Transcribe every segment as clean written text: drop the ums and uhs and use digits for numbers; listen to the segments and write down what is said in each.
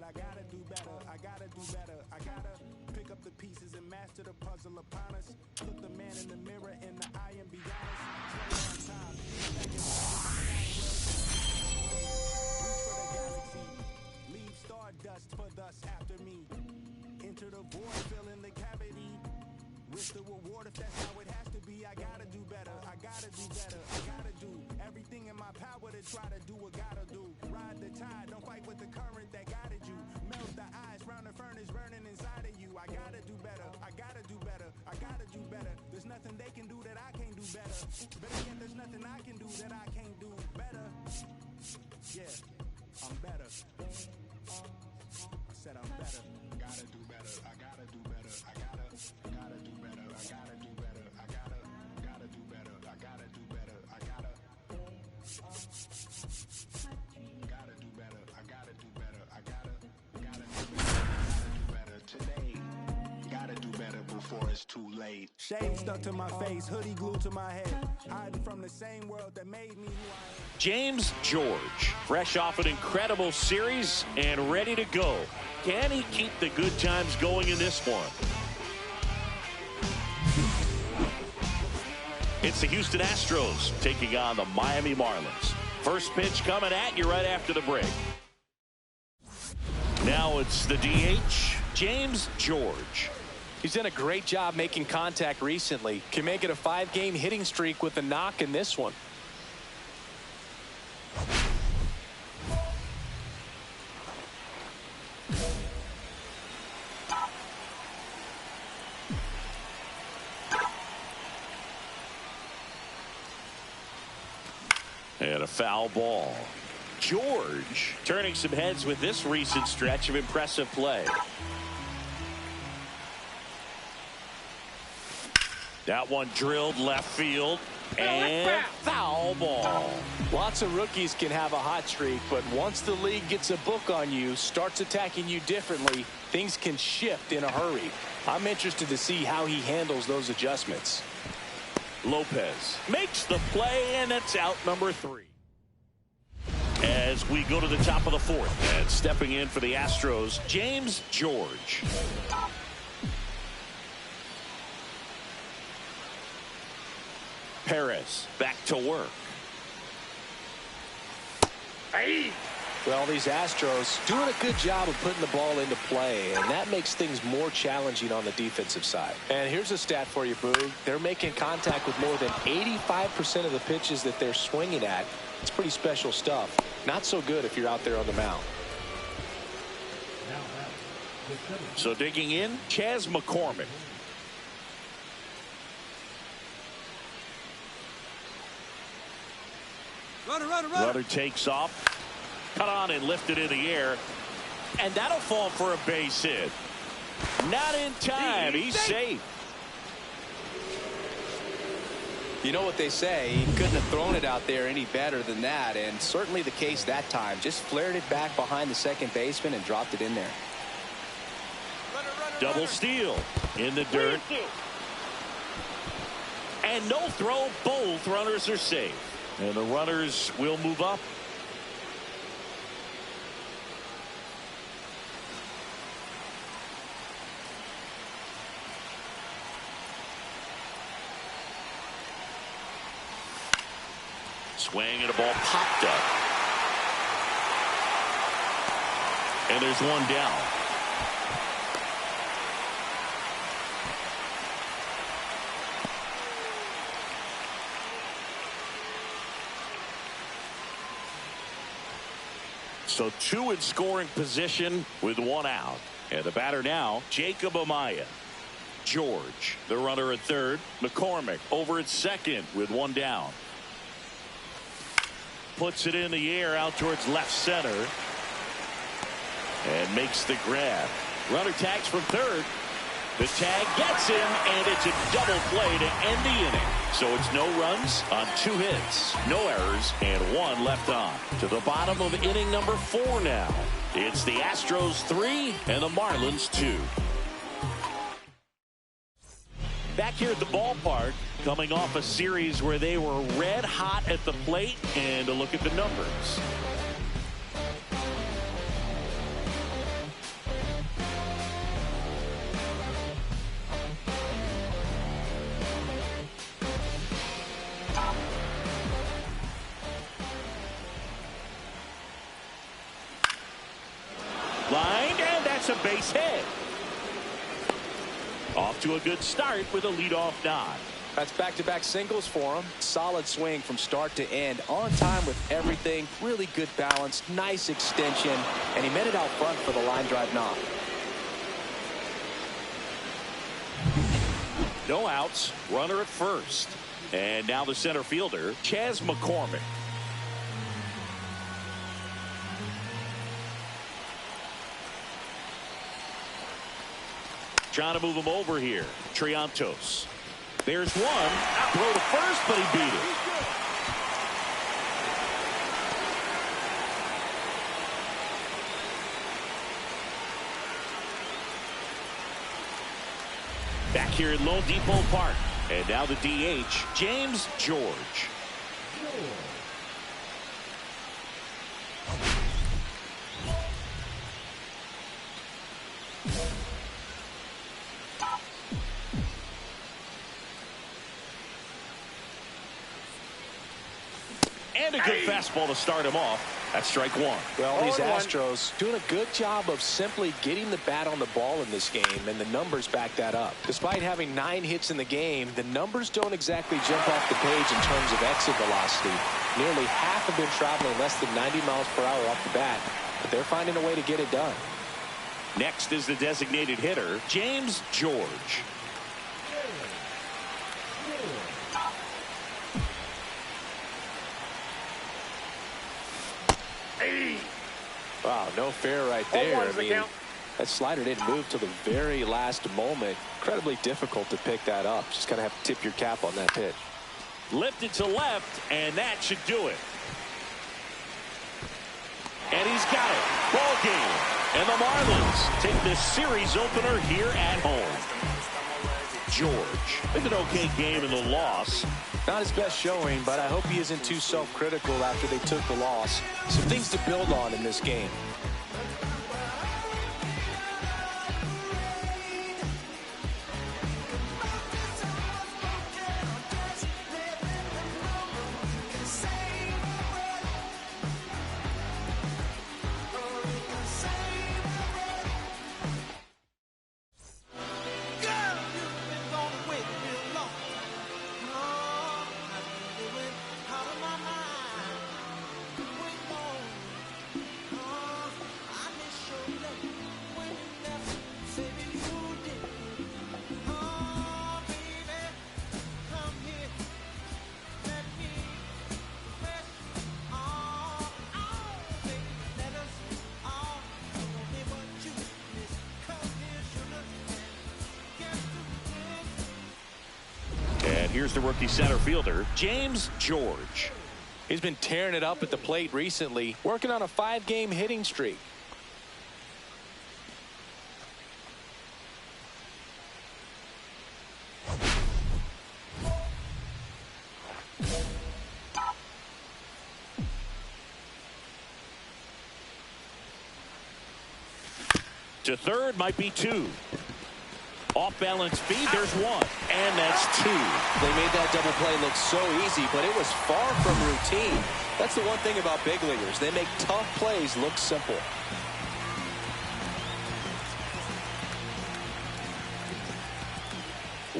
I gotta do better. I gotta do better. I gotta pick up the pieces and master the puzzle upon us. Look the man in the mirror in the eye and be honest. Slow down time. Reach for the galaxy. Leave stardust for thus after me. Enter the void, fill in the cavity. Risk the reward if that's how it has to be. I gotta do better. I gotta do better. I gotta do everything in my power to try to do what gotta do. Ride the tide, don't fight with the current that guided you. Melt the ice round the furnace burning inside of you. I gotta do better. I gotta do better. I gotta do better. There's nothing they can do that I can't do better. Better yet, there's nothing I can do that I can't do better. Yeah, I'm better. I said I'm better. I gotta do better. I gotta do better. I gotta do better. I gotta do better. I gotta do better. I gotta do better. I gotta do better. I gotta do better. I gotta do better today. Gotta do better before it's too late. Shade stuck to my face, hoodie glued to my head. Hiding from the same world that made me who I am. James George, fresh off an incredible series and ready to go. Can he keep the good times going in this one? It's the Houston Astros taking on the Miami Marlins. First pitch coming at you right after the break. Now it's the DH, James George. He's done a great job making contact recently. Can make it a 5-game hitting streak with a knock in this one. And a foul ball. George turning some heads with this recent stretch of impressive play. That one drilled left field. And foul ball. Lots of rookies can have a hot streak, but once the league gets a book on you, starts attacking you differently, things can shift in a hurry. I'm interested to see how he handles those adjustments. Lopez makes the play, and it's out number 3. As we go to the top of the 4th, and stepping in for the Astros, James George. Perez back to work. Hey. Well, these Astros doing a good job of putting the ball into play, and that makes things more challenging on the defensive side. And here's a stat for you, Boog. They're making contact with more than 85% of the pitches that they're swinging at. It's pretty special stuff. Not so good if you're out there on the mound. So digging in, Chas McCormick. Runner takes off. Cut on and lifted in the air. And that'll fall for a base hit. Not in time. He's safe. You know what they say, he couldn't have thrown it out there any better than that, and certainly the case that time. Just flared it back behind the second baseman and dropped it in there. Double steal in the dirt. And no throw. Both runners are safe. And the runners will move up. Swing and a ball popped up. And there's one down. So 2 in scoring position with 1 out. And the batter now, Jacob Amaya. George, the runner at third. McCormick over at second with 1 down. Puts it in the air out towards left center. And makes the grab. Runner tags from third. The tag gets him, and it's a double play to end the inning. So it's no runs on 2 hits, no errors, and 1 left on. To the bottom of inning number 4 now. It's the Astros 3 and the Marlins 2. Back here at the ballpark, coming off a series where they were red hot at the plate, and a look at the numbers. Line, and that's a base hit. Off to a good start with a leadoff nod. That's back-to-back singles for him. Solid swing from start to end. On time with everything. Really good balance. Nice extension. And he met it out front for the line drive knock. No outs. Runner at first. And now the center fielder, Chas McCormick. Trying to move him over here. Triantos. There's one. Out throw to first, but he beat it. Back here in Lone Depot Park. And now the DH, James George. And a good fastball to start him off. That's strike one. Well, these Astros doing a good job of simply getting the bat on the ball in this game, and the numbers back that up. Despite having 9 hits in the game, the numbers don't exactly jump off the page in terms of exit velocity. Nearly half have been traveling less than 90 miles per hour off the bat, but they're finding a way to get it done. Next is the designated hitter, James George. Wow, no fair right there. I mean, that slider didn't move till the very last moment. Incredibly difficult to pick that up. Just kind of have to tip your cap on that pitch. Lifted to left, and that should do it. And he's got it. Ball game. And the Marlins take this series opener here at home. George with an okay game in the loss. Not his best showing, but I hope he isn't too self-critical after they took the loss. Some things to build on in this game. Here's the rookie center fielder, James George. He's been tearing it up at the plate recently, working on a 5-game hitting streak. To third might be 2. Off balance feed, there's 1, and that's 2. They made that double play look so easy, but it was far from routine. That's the one thing about big leaguers. They make tough plays look simple.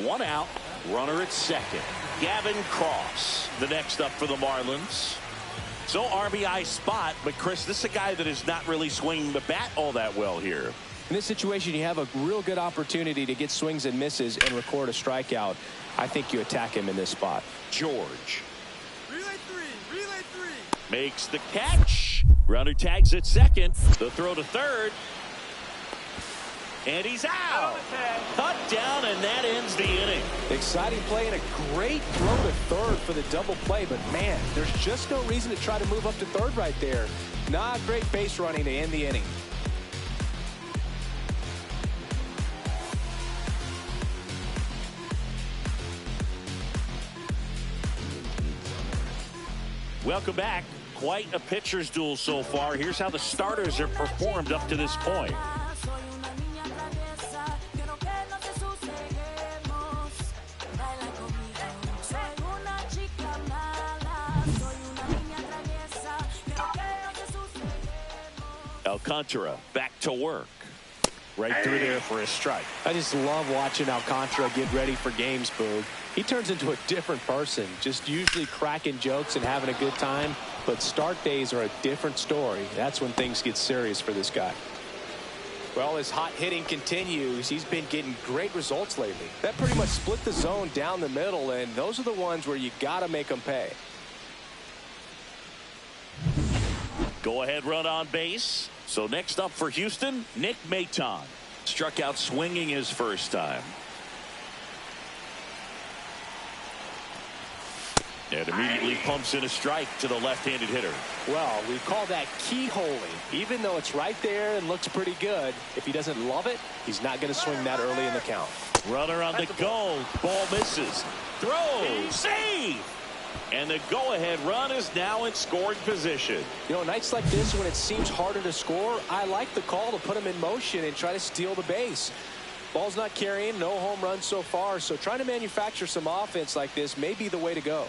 One out, runner at second. Gavin Cross, the next up for the Marlins. So RBI spot, but Chris, this is a guy that is not really swinging the bat all that well here. In this situation, you have a real good opportunity to get swings and misses and record a strikeout. I think you attack him in this spot. George. Relay three. Makes the catch. Runner tags at second. The throw to third. And he's out. Cut down, and that ends the inning. Exciting play and a great throw to third for the double play. But, man, there's just no reason to try to move up to third right there. Not great base running to end the inning. Welcome back. Quite a pitcher's duel so far. Here's how the starters have performed up to this point. Alcantara back to work. Right through there for a strike. I just love watching Alcantara get ready for games, Boog. He turns into a different person, just usually cracking jokes and having a good time. But start days are a different story. That's when things get serious for this guy. Well, as hot hitting continues, he's been getting great results lately. That pretty much split the zone down the middle, and those are the ones where you got to make them pay. Go-ahead run on base. So next up for Houston, Nick Maton. Struck out swinging his first time. And immediately pumps in a strike to the left-handed hitter. Well, we call that keyholing. Even though it's right there and looks pretty good, if he doesn't love it, he's not going to swing that early in the count. Runner on the go. Ball misses. Throw. Save. And the go-ahead run is now in scoring position. You know, nights like this when it seems harder to score, I like the call to put him in motion and try to steal the base. Ball's not carrying, no home runs so far, so trying to manufacture some offense like this may be the way to go.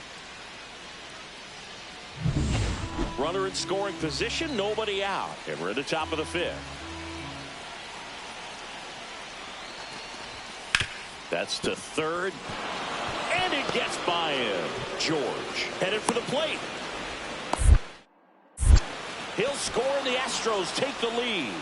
Runner in scoring position, nobody out. And we're at the top of the fifth. That's to third. And it gets by him. George headed for the plate. He'll score and the Astros take the lead.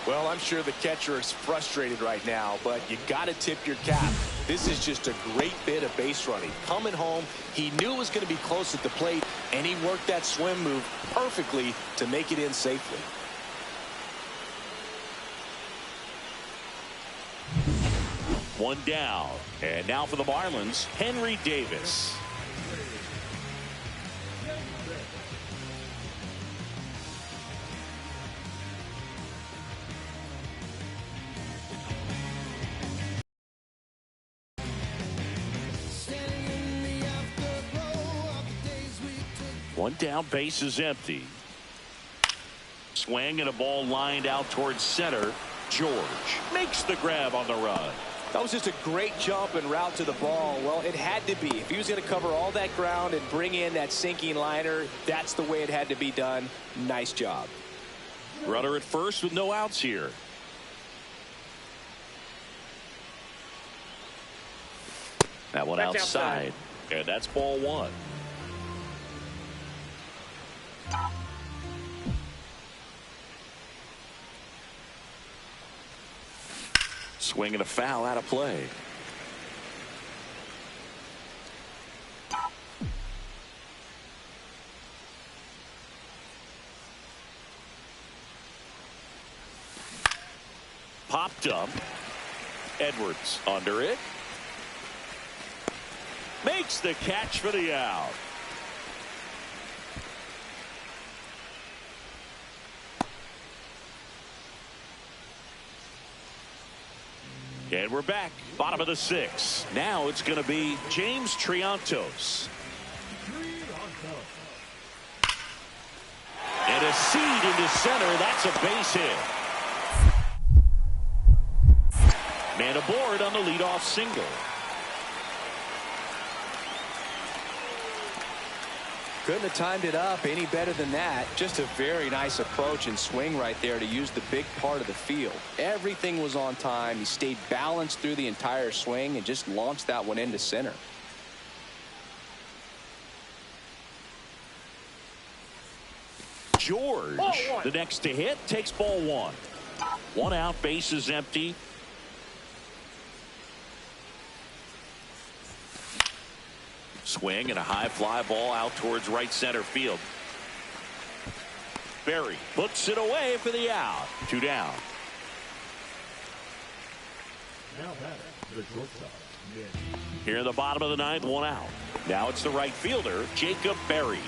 Well, I'm sure the catcher is frustrated right now, but you got to tip your cap. This is just a great bit of base running. Coming home, he knew it was going to be close at the plate, and he worked that swim move perfectly to make it in safely. One down. And now for the Marlins, Henry Davis. One down, base is empty. Swing and a ball lined out towards center. George makes the grab on the run. That was just a great jump and route to the ball. Well, it had to be. If he was going to cover all that ground and bring in that sinking liner, that's the way it had to be done. Nice job. Runner at first with no outs here. That one outside. And that's ball one. Swing and a foul out of play. Popped up. Edwards under it. Makes the catch for the out. And we're back, bottom of the sixth. Now it's going to be James Triantos. And a seed into center. That's a base hit. Man aboard on the leadoff single. Couldn't have timed it up any better than that. Just a very nice approach and swing right there to use the big part of the field. Everything was on time. He stayed balanced through the entire swing and just launched that one into center. George, the next to hit, takes ball one. One out, base is empty. Swing and a high fly ball out towards right center field. Berry puts it away for the out. Two down. Here in the bottom of the ninth, one out. Now it's the right fielder, Jacob Berry.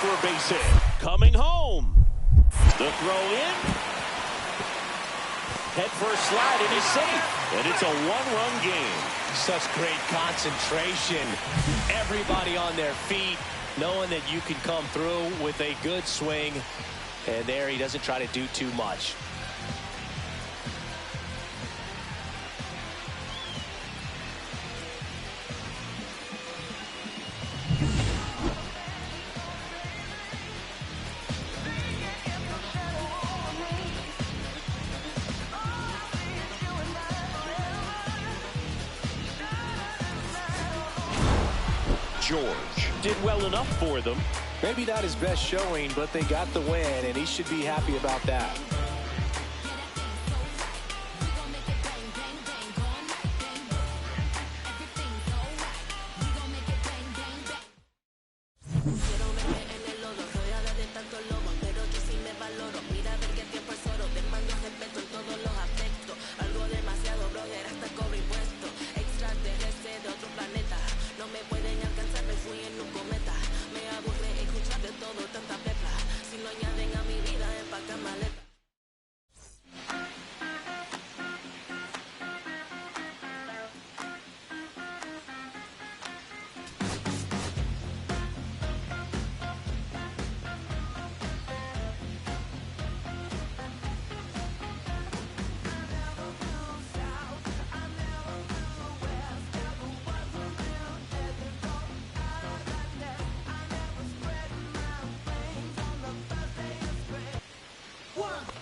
For a base hit. Coming home. The throw in. Head first slide, and he's safe. And it's a one-run game. Such great concentration. Everybody on their feet, knowing that you can come through with a good swing. And there he doesn't try to do too much. George did well enough for them. Maybe not his best showing, but they got the win, and he should be happy about that.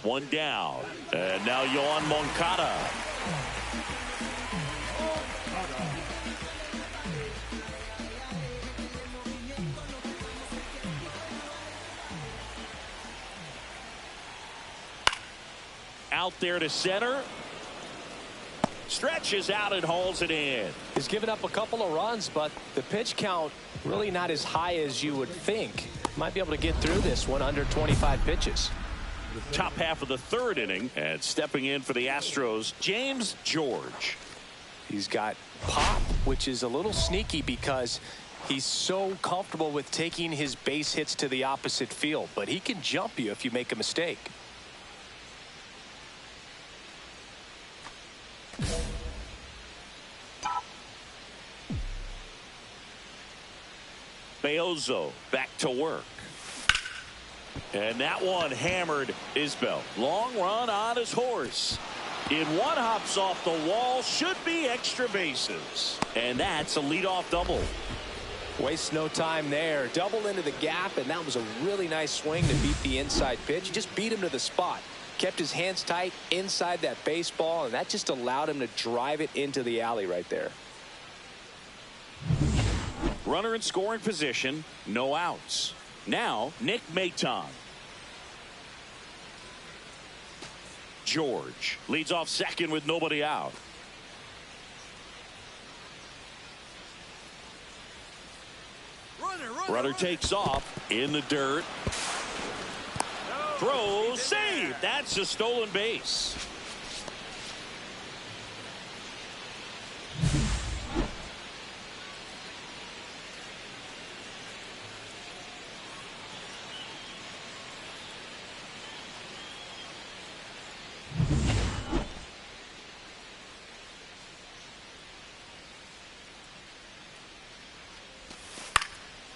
One down. And now Yohan Moncada. Out there to center. Stretches out and hauls it in. He's given up a couple of runs, but the pitch count really not as high as you would think. Might be able to get through this one under 25 pitches. Top half of the third inning, and stepping in for the Astros, James George. He's got pop, which is a little sneaky because he's so comfortable with taking his base hits to the opposite field, but he can jump you if you make a mistake. Beozo back to work. And that one hammered Isbell. Long run on his horse. In one, hops off the wall. Should be extra bases. And that's a leadoff double. Waste no time there. Double into the gap, and that was a really nice swing to beat the inside pitch. Just beat him to the spot. Kept his hands tight inside that baseball, and that just allowed him to drive it into the alley right there. Runner in scoring position. No outs. Now, Nick Maton. George leads off second with nobody out. Runner takes off in the dirt. Throws, save. That's a stolen base.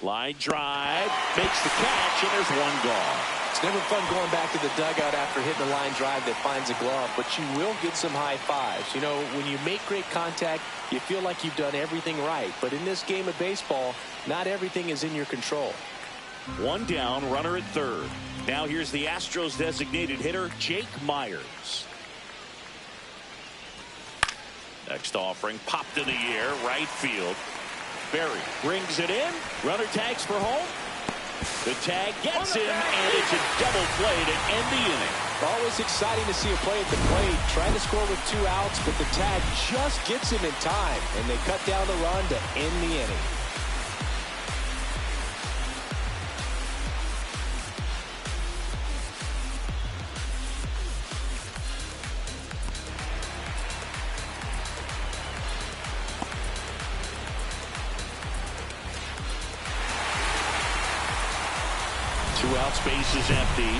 Line drive, makes the catch, and there's one gone. It's never fun going back to the dugout after hitting a line drive that finds a glove, but you will get some high fives. You know, when you make great contact, you feel like you've done everything right. But in this game of baseball, not everything is in your control. One down, runner at third. Now here's the Astros designated hitter, Jake Myers. Next offering, popped in the air, right field. Berry brings it in. Runner tags for home. The tag gets him, and it's a double play to end the inning. Always exciting to see a play at the plate. Trying to score with 2 outs, but the tag just gets him in time, and they cut down the run to end the inning. Space is empty.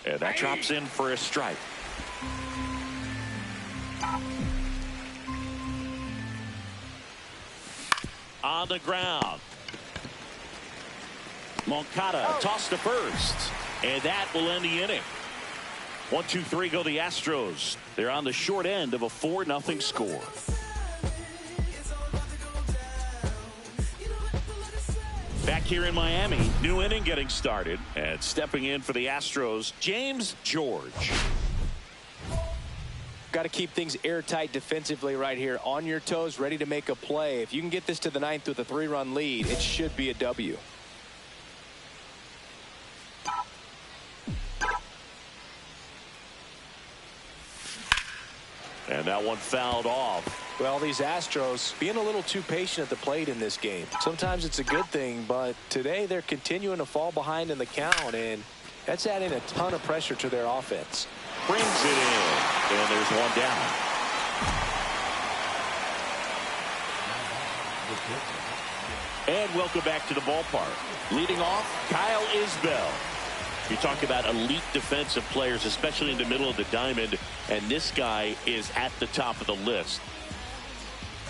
And that drops in for a strike. On the ground. Moncada tossed to first. And that will end the inning. 1-2-3 go the Astros. They're on the short end of a 4-0 score. Back here in Miami, new inning getting started. And stepping in for the Astros, James George. Got to keep things airtight defensively right here. On your toes, ready to make a play. If you can get this to the ninth with a 3-run lead, it should be a W. And that one fouled off. Well, these Astros being a little too patient at the plate in this game. Sometimes it's a good thing, but today they're continuing to fall behind in the count, and that's adding a ton of pressure to their offense. Brings it in, and there's one down. And welcome back to the ballpark. Leading off, Kyle Isbell. You talk about elite defensive players, especially in the middle of the diamond, and this guy is at the top of the list.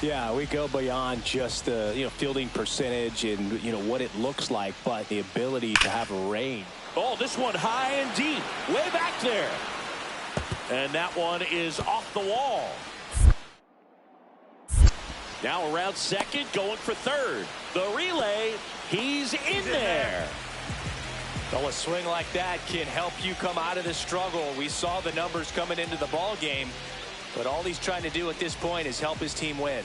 Yeah, we go beyond just the fielding percentage and what it looks like, but the ability to have a range. Oh, this one high and deep, way back there. And that one is off the wall. Now around second, going for third. The relay, he's in there. Well, a swing like that can help you come out of the struggle. We saw the numbers coming into the ball game, but all he's trying to do at this point is help his team win.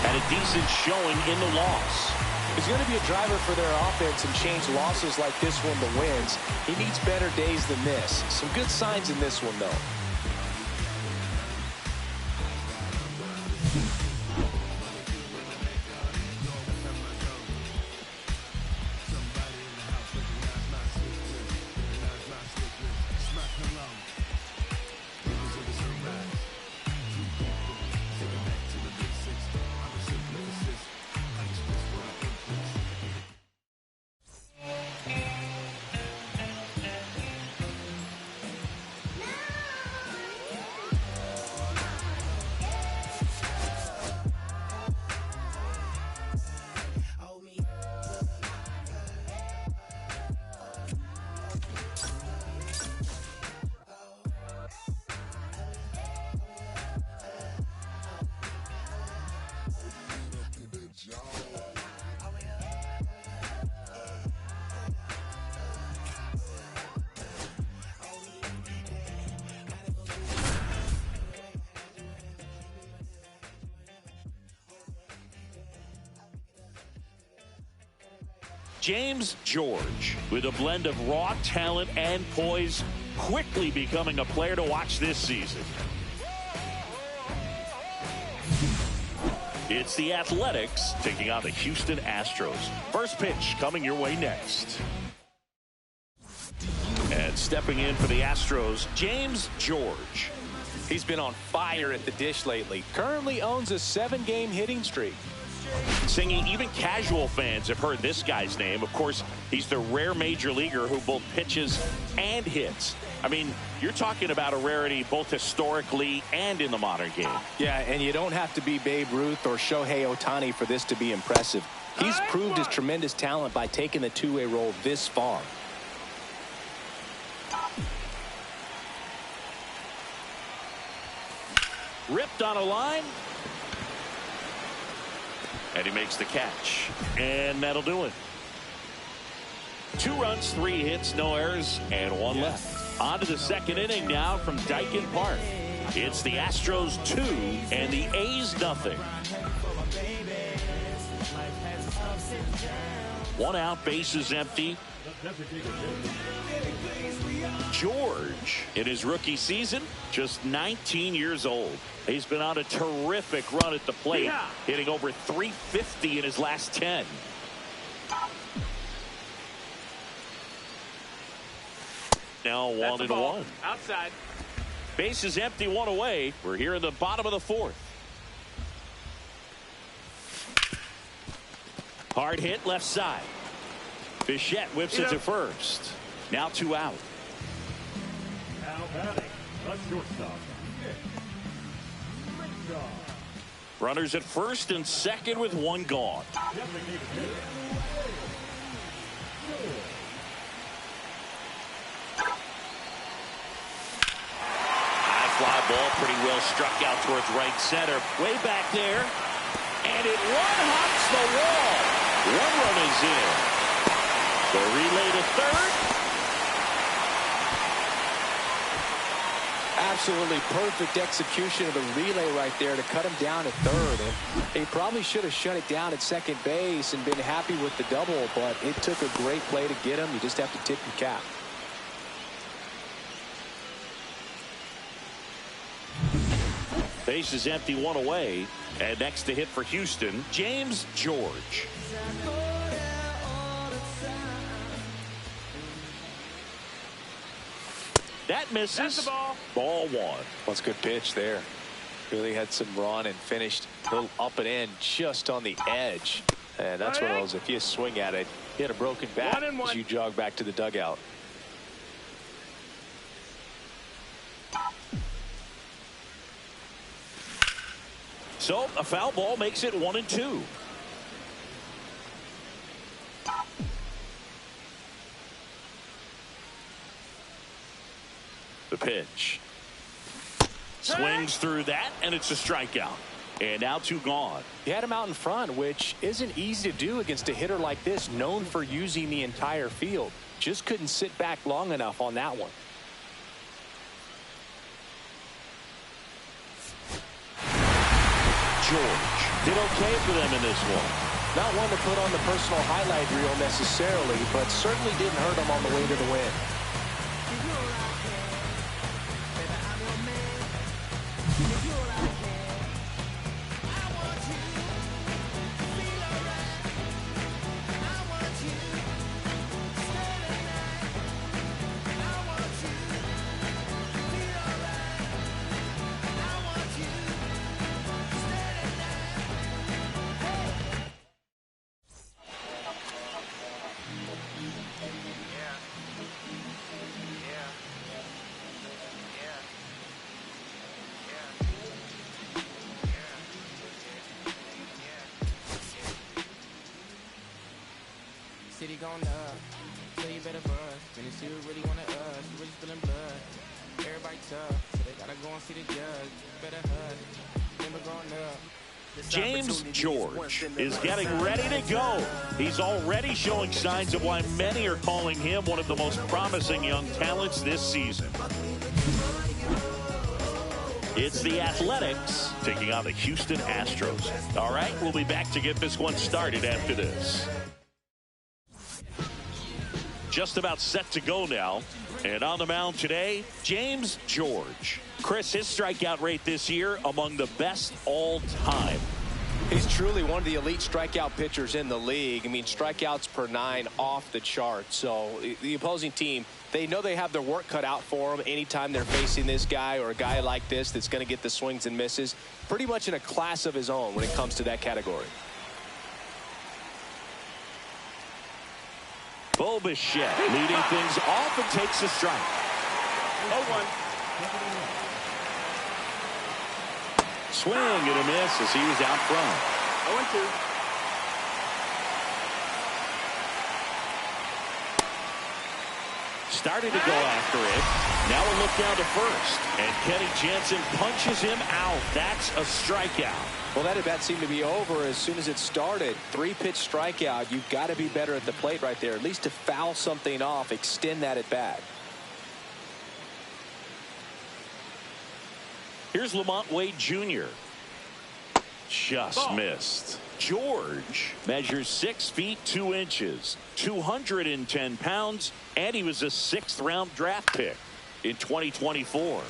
Had a decent showing in the loss. He's going to be a driver for their offense and change losses like this one to wins. He needs better days than this. Some good signs in this one, though. James George, with a blend of raw talent and poise, quickly becoming a player to watch this season. It's the Athletics taking on the Houston Astros. First pitch coming your way next. And stepping in for the Astros, James George. He's been on fire at the dish lately. Currently owns a 7-game hitting streak. Singing, even casual fans have heard this guy's name. Of course, he's the rare major leaguer who both pitches and hits. I mean, you're talking about a rarity both historically and in the modern game. Yeah, and you don't have to be Babe Ruth or Shohei Ohtani for this to be impressive. He's proved his tremendous talent by taking the two-way role this far. Ripped on a line. And he makes the catch. And that'll do it. 2 runs, 3 hits, no errors, and 1 left. On to the second inning now from Dyken Park. It's the Astros 2 and the A's nothing. One out, bases empty. George, in his rookie season, just 19 years old. He's been on a terrific run at the plate, hitting over 350 in his last 10. Now 1-1. Outside. Bases empty, one away. We're here in the bottom of the fourth. Hard hit left side. Bichette whips it to first. Now 2 out. Now batting, the shortstop. Runners at first and second with 1 gone. High fly ball, pretty well struck out towards right center. Way back there. And it one-hops the wall. 1 run is in. The relay to third. Absolutely perfect execution of the relay right there to cut him down at third. And he probably should have shut it down at second base and been happy with the double, but it took a great play to get him. You just have to tip your cap. Base is empty, 1 away. And next to hit for Houston, James George. That misses. That's the ball. Ball 1. That's a good pitch there. Really had some run and finished a little up and in just on the edge. And that's one of those, if you swing at it, you had a broken bat as you jog back to the dugout. So a foul ball makes it 1-2. The pitch. Swings through that, and it's a strikeout. And now 2 gone. He had him out in front, which isn't easy to do against a hitter like this, known for using the entire field. Just couldn't sit back long enough on that one. George did okay for them in this one. Not one to put on the personal highlight reel necessarily, but certainly didn't hurt him on the way to the win. City going up, so you better buzz. When you see who really wanted us, we're just spilling blood. Everybody tough, so they gotta go and see the judge. Better hush, never growing up. James George is getting ready to go. He's already showing signs of why many are calling him one of the most promising young talents this season. It's the Athletics taking on the Houston Astros. All right, we'll be back to get this one started after this. Just about set to go now. And on the mound today, James George. Chris, his strikeout rate this year among the best all time. He's truly one of the elite strikeout pitchers in the league. I mean, strikeouts per 9 off the chart. So the opposing team, they know they have their work cut out for them anytime they're facing this guy or a guy like this that's going to get the swings and misses. Pretty much in a class of his own when it comes to that category. Bo Bichette leading things off and takes a strike. 0-1. Swing and a miss as he was out front. 0-2. Started to go after it. Now a look down to first. And Kenny Jansen punches him out. That's a strikeout. Well, that at bat seemed to be over as soon as it started. 3-pitch strikeout. You've got to be better at the plate right there. At least to foul something off, extend that at bat. Here's Lamont Wade Jr. Just missed. George measures 6 feet 2 inches, 210 pounds, and he was a 6th-round draft pick in 2024.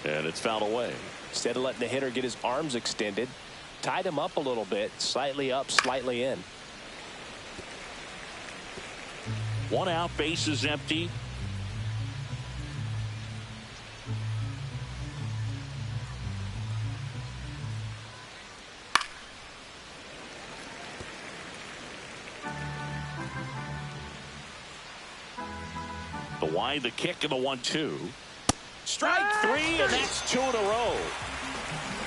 And it's fouled away. Instead of letting the hitter get his arms extended, tied him up a little bit, slightly up, slightly in. 1 out, bases empty. The wide, the kick, and the 1-2. Strike 3, and that's 2 in a row.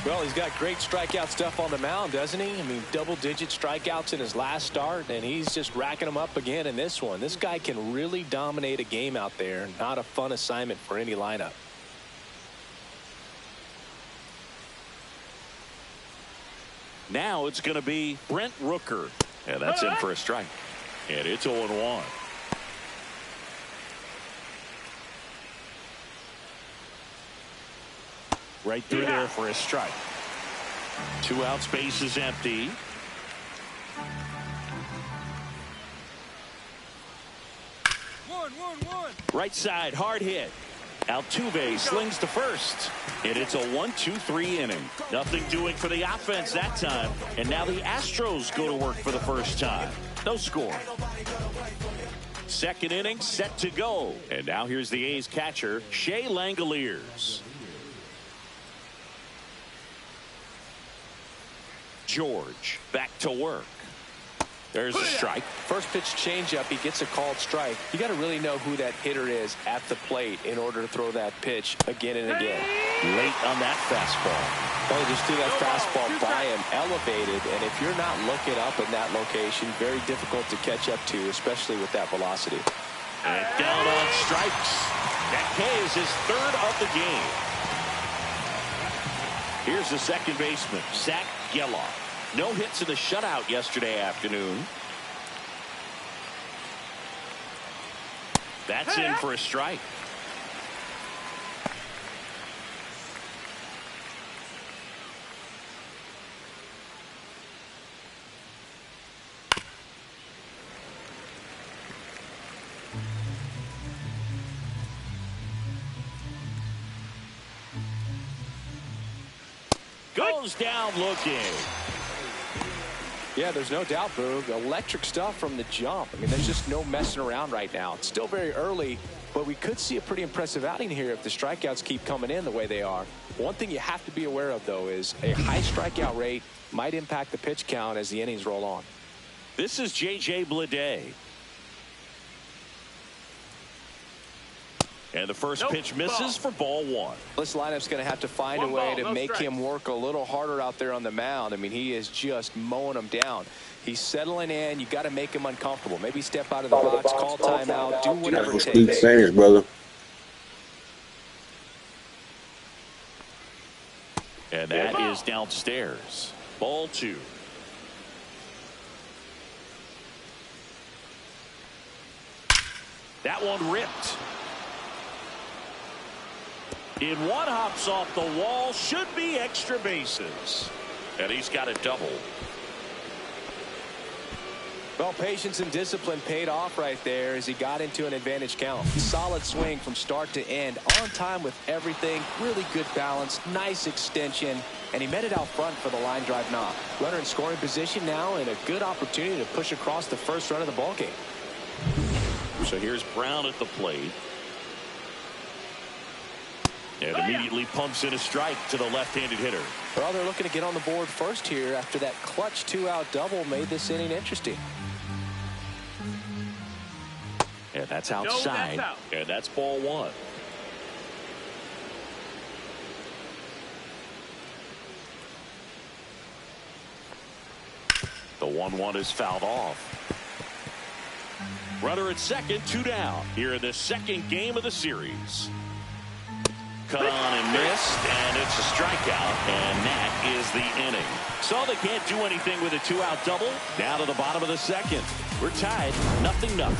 Well, he's got great strikeout stuff on the mound, doesn't he? I mean, double-digit strikeouts in his last start, and he's just racking them up again in this one. This guy can really dominate a game out there. Not a fun assignment for any lineup. Now it's going to be Brent Rooker. And that's in for a strike. And it's 0-1. Right through there for a strike. 2 outs, bases empty. Right side, hard hit. Altuve slings to first. And it's a 1-2-3 inning. Nothing doing for the offense that time. And now the Astros go to work for the first time. No score. Second inning set to go. And now here's the A's catcher, Shea Langoliers. George back to work. There's a strike. First pitch changeup. He gets a called strike. You got to really know who that hitter is at the plate in order to throw that pitch again and again. Late on that fastball. Well, just threw that fastball by him, elevated, and if you're not looking up in that location, very difficult to catch up to, especially with that velocity. And down on strikes. That K is his 3rd of the game. Here's the second baseman, Zach Geloff. No hits in the shutout yesterday afternoon. That's in for a strike. Goes down looking. Yeah, there's no doubt, Boog. Electric stuff from the jump. I mean, there's just no messing around right now. It's still very early, but we could see a pretty impressive outing here if the strikeouts keep coming in the way they are. One thing you have to be aware of, though, is a high strikeout rate might impact the pitch count as the innings roll on. This is J.J. Bleday. And the first pitch misses for ball 1. This lineup's going to have to find a way to make him work a little harder out there on the mound. I mean, he is just mowing them down. He's settling in. You got to make him uncomfortable. Maybe step out of the box, call timeout, do whatever it takes. Saying, brother. And that is downstairs. Ball 2. That one ripped. In one, hops off the wall, should be extra bases. And he's got a double. Well, patience and discipline paid off right there as he got into an advantage count. Solid swing from start to end, on time with everything, really good balance, nice extension, and he met it out front for the line drive knock. Runner in scoring position now and a good opportunity to push across the first run of the ballgame. So here's Brown at the plate. And immediately pumps in a strike to the left-handed hitter. Well, they're looking to get on the board first here after that clutch 2-out double made this inning interesting. And that's outside. No, that's out. And that's ball 1. The 1-1 is fouled off. Runner at second, 2 down. Here in the second game of the series. Cut on and missed, and it's a strikeout, and that is the inning. So they can't do anything with a 2-out double. Down to the bottom of the second. We're tied, 0-0.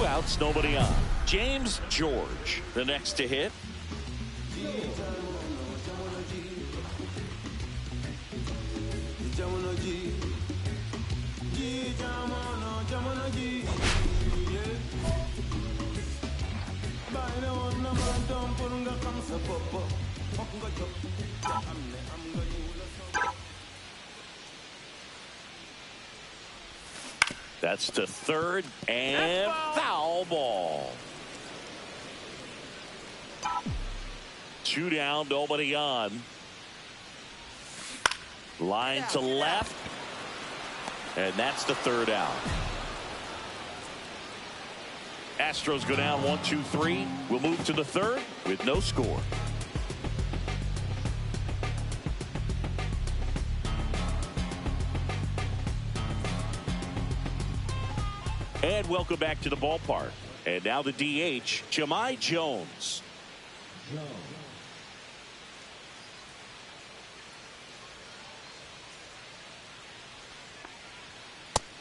2 outs, nobody on. James George, the next to hit. That's to third and foul ball. 2 down, nobody on. Line to left. And that's the 3rd out. Astros go down 1-2-3. We'll move to the 3rd with no score. And welcome back to the ballpark. And now the DH, Jahmai Jones.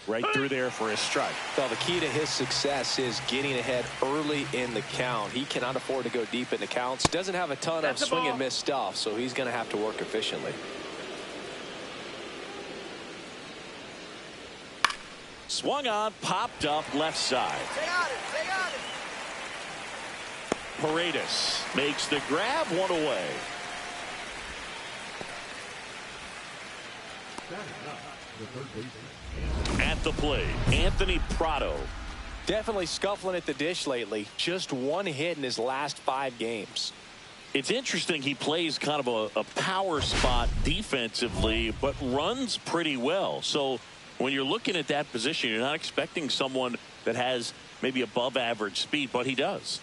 Right through there for a strike. Well, the key to his success is getting ahead early in the count. He cannot afford to go deep in the counts. Doesn't have a ton of swing and miss stuff, so he's going to have to work efficiently. Swung on, popped up left side. Paredes makes the grab, 1 away. At the plate, Anthony Prado. Definitely scuffling at the dish lately. Just 1 hit in his last 5 games. It's interesting he plays kind of a power spot defensively, but runs pretty well. So when you're looking at that position, you're not expecting someone that has maybe above average speed, but he does.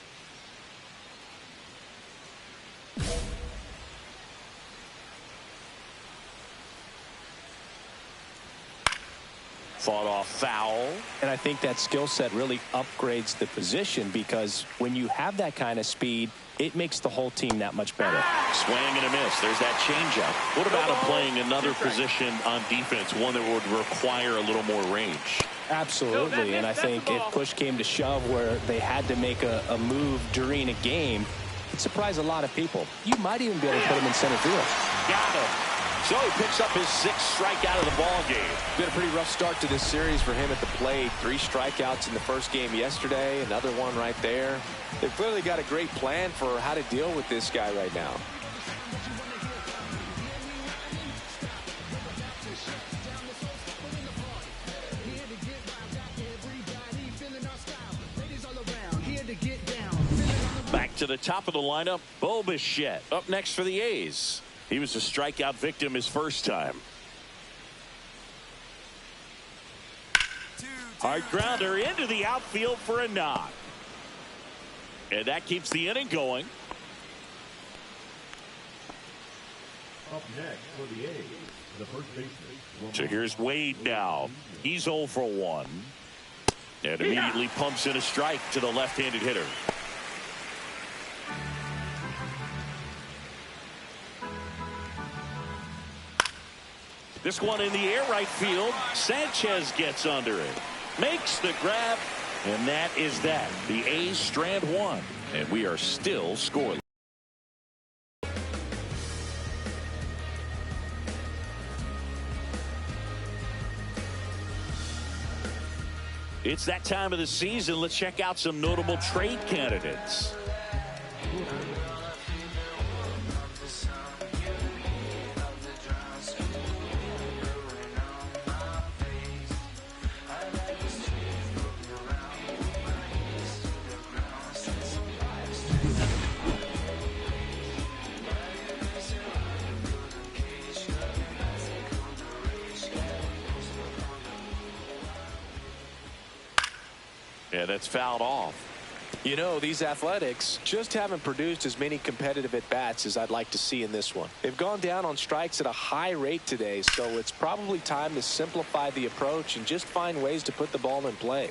Fought off foul. And I think that skill set really upgrades the position, because when you have that kind of speed, it makes the whole team that much better. Swing and a miss. There's that changeup. What about him playing another position on defense, one that would require a little more range? Absolutely. And I think if push came to shove where they had to make a move during a game, it'd surprise a lot of people. You might even be able to put him in center field. Got him. So he picks up his 6th strikeout of the ball game. Been a pretty rough start to this series for him at the plate. 3 strikeouts in the first game yesterday. Another one right there. They've clearly got a great plan for how to deal with this guy right now. Back to the top of the lineup, Bo Bichette up next for the A's. He was a strikeout victim his first time. Hard grounder into the outfield for a knock. And that keeps the inning going. Up next for the A's, the first baseman. So here's Wade now. He's 0 for 1. And immediately pumps in a strike to the left-handed hitter. This one in the air right field. Sanchez gets under it. Makes the grab. And that is that. The A's strand 1. And we are still scoreless. It's that time of the season. Let's check out some notable trade candidates. Yeah, that's fouled off. You know, these Athletics just haven't produced as many competitive at-bats as I'd like to see in this one. They've gone down on strikes at a high rate today, so it's probably time to simplify the approach and just find ways to put the ball in play.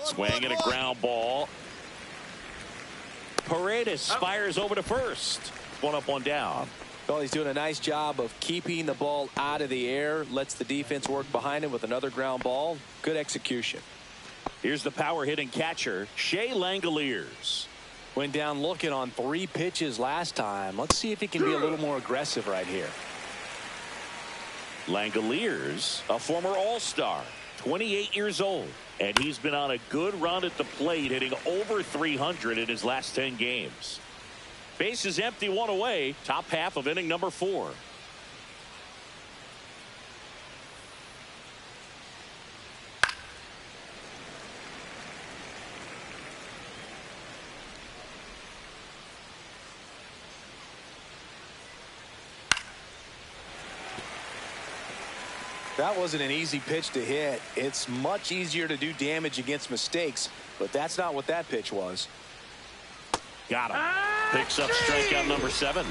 Swing and a ground ball. Paredes fires over to first. 1 up, 1 down. Well, he's doing a nice job of keeping the ball out of the air. Lets the defense work behind him with another ground ball. Good execution. Here's the power hitting catcher, Shea Langoliers. Went down looking on 3 pitches last time. Let's see if he can be a little more aggressive right here. Langoliers, a former All-Star, 28 years old. And he's been on a good run at the plate, hitting over 300 in his last 10 games. Base is empty, 1 away. Top half of inning number 4. That wasn't an easy pitch to hit. It's much easier to do damage against mistakes, but that's not what that pitch was. Got him. Picks up strikeout number 7.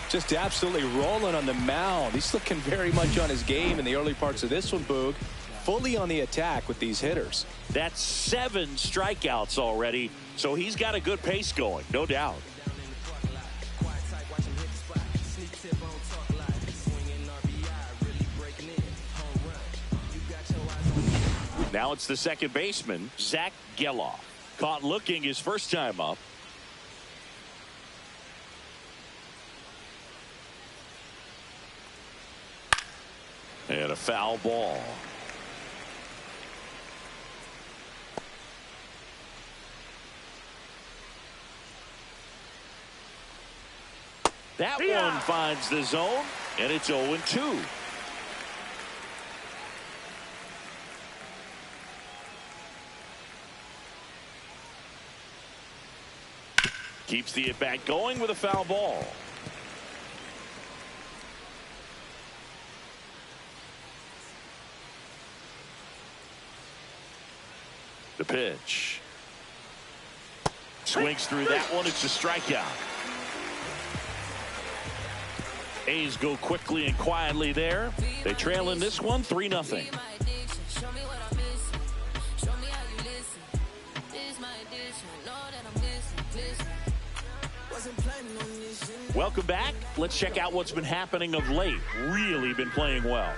Just absolutely rolling on the mound. He's looking very much on his game in the early parts of this one, Boog. Fully on the attack with these hitters. That's 7 strikeouts already, so he's got a good pace going, no doubt. Now it's the second baseman, Zach Geloff. Caught looking his first time up. And a foul ball. That one finds the zone, and it's 0-2. Keeps the at-bat going with a foul ball. The pitch. Swings through that one. It's a strikeout. A's go quickly and quietly there. They trail in this one 3-0. Welcome back. Let's check out what's been happening of late. Really been playing well.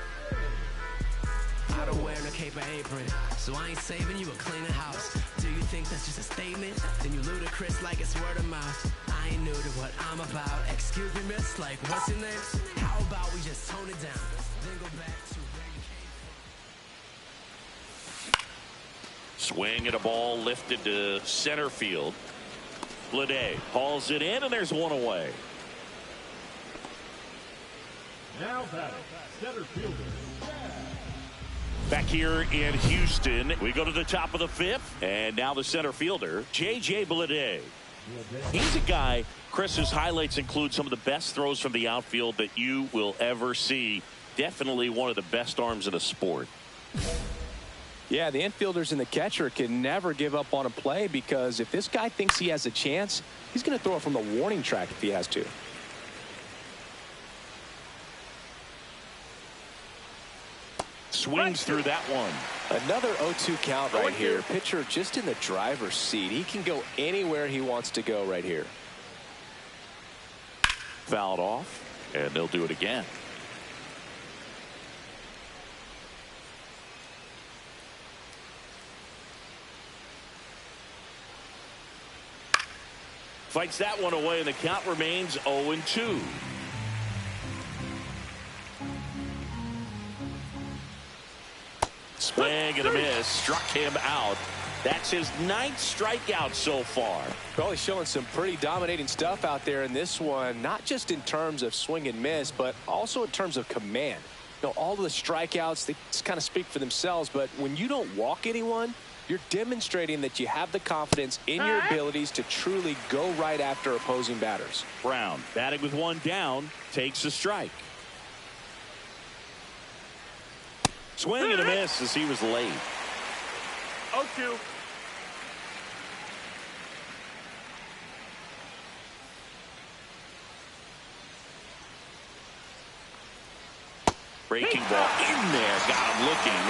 I don't wear no cape or apron, so I ain't saving you a cleaner house. Do you think that's just a statement? Then you ludicrous like it's word of mouth. I ain't new to what I'm about. Excuse me, miss, like what's your name? How about we just tone it down, then go back to where you came from? Swing at a ball lifted to center field. Blade hauls it in, and there's 1 away. Now batting, center fielder. Back here in Houston, we go to the top of the 5th, and now the center fielder, J.J. Blade. He's a guy, Chris's highlights include some of the best throws from the outfield that you will ever see. Definitely one of the best arms in the sport. Yeah, the infielders and the catcher can never give up on a play, because if this guy thinks he has a chance, he's going to throw it from the warning track if he has to. Swings through that one. Another 0-2 count right here. Pitcher just in the driver's seat. He can go anywhere he wants to go right here. Fouled off, and they'll do it again. Fights that one away, and the count remains 0-2. Swing and a miss. Struck him out. That's his 9th strikeout so far. Well, he's showing some pretty dominating stuff out there in this one, not just in terms of swing and miss, but also in terms of command. You know, all of the strikeouts, they just kind of speak for themselves, but when you don't walk anyone, you're demonstrating that you have the confidence in your abilities to truly go right after opposing batters. Brown, batting with 1 down, takes a strike. Swing and a miss as he was late. 0-2. Breaking ball in there. Got him looking.